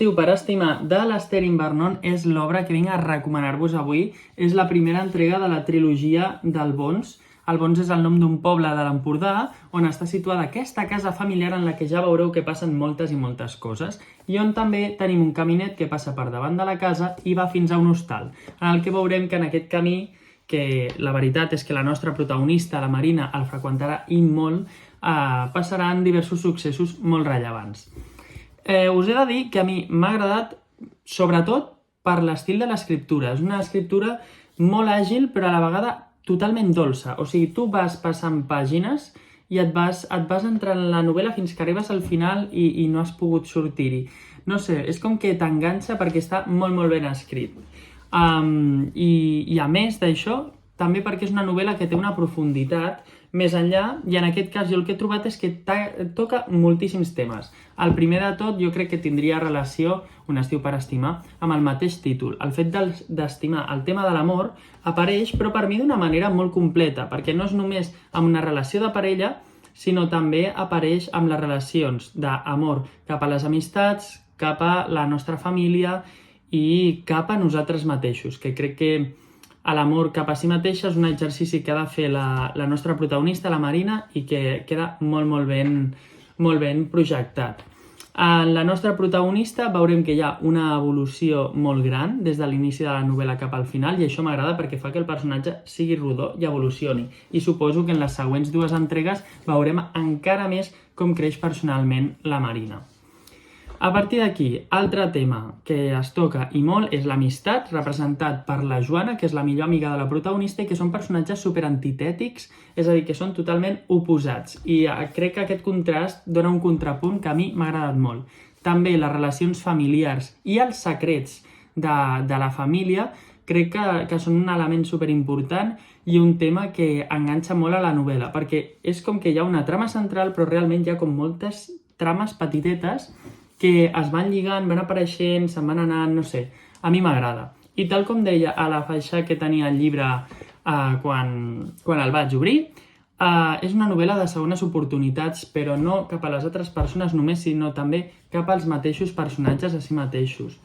estiu per estimar de l'Ester Invernon és l'obra que vinc a recomanar-vos avui. És la primera entrega de la trilogia d'Albons. Albons és el nom d'un poble de l'Empordà on està situada aquesta casa familiar en la que ja veureu que passen moltes i moltes coses i on també tenim un caminet que passa per davant de la casa i va fins a un hostal, en el que veurem que en aquest camí, que la veritat és que la nostra protagonista, la Marina, el freqüentarà i molt, passaran diversos successos molt rellevants. Us he de dir que a mi m'ha agradat sobretot per l'estil de l'escriptura. És una escriptura molt àgil però a la vegada totalment dolça. O sigui, tu vas passant pàgines i et vas entrant en la novel·la fins que arribes al final i no has pogut sortir-hi. No sé, és com que t'enganxa perquè està molt, molt ben escrit. I a més d'això, també perquè és una novel·la que té una profunditat més enllà, i en aquest cas jo el que he trobat és que toca moltíssims temes. El primer de tot jo crec que tindria relació, Un estiu per estimar, amb el mateix títol. El fet d'estimar, el tema de l'amor, apareix, però per mi d'una manera molt completa, perquè no és només amb una relació de parella, sinó també apareix amb les relacions d'amor cap a les amistats, cap a la nostra família i cap a nosaltres mateixos, que crec que l'amor cap a si mateixa és un exercici que ha de fer la nostra protagonista, la Marina, i que queda molt ben projectat. En la nostra protagonista veurem que hi ha una evolució molt gran des de l'inici de la novel·la cap al final, i això m'agrada perquè fa que el personatge sigui rodó i evolucioni. I suposo que en les següents dues entregues veurem encara més com creix personalment la Marina. A partir d'aquí, altre tema que es toca i molt és l'amistat, representat per la Joana, que és la millor amiga de la protagonista, i que són personatges superantitètics, és a dir, que són totalment oposats. I crec que aquest contrast dona un contrapunt que a mi m'ha agradat molt. També les relacions familiars i els secrets de la família crec que són un element superimportant i un tema que enganxa molt a la novel·la, perquè és com que hi ha una trama central, però realment hi ha com moltes trames petitetes que es van lligant, van apareixent, se'n van anant, no sé, a mi m'agrada. I tal com deia a la faixa que tenia el llibre quan el vaig obrir, és una novel·la de segones oportunitats, però no cap a les altres persones només, sinó també cap als mateixos personatges a si mateixos.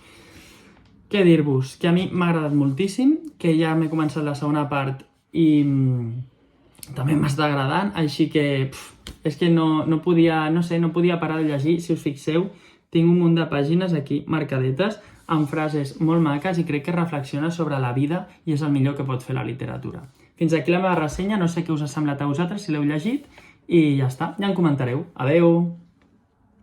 Què dir-vos? Que a mi m'ha agradat moltíssim, que ja m'he començat la segona part i també m'està agradant, així que és que no podia parar de llegir. Si us fixeu, tinc un munt de pàgines aquí marcadetes amb frases molt maques i crec que reflexiona sobre la vida i és el millor que pot fer la literatura. Fins aquí la meva ressenya, no sé què us ha semblat a vosaltres si l'heu llegit i ja està, ja em comentareu. Adeu!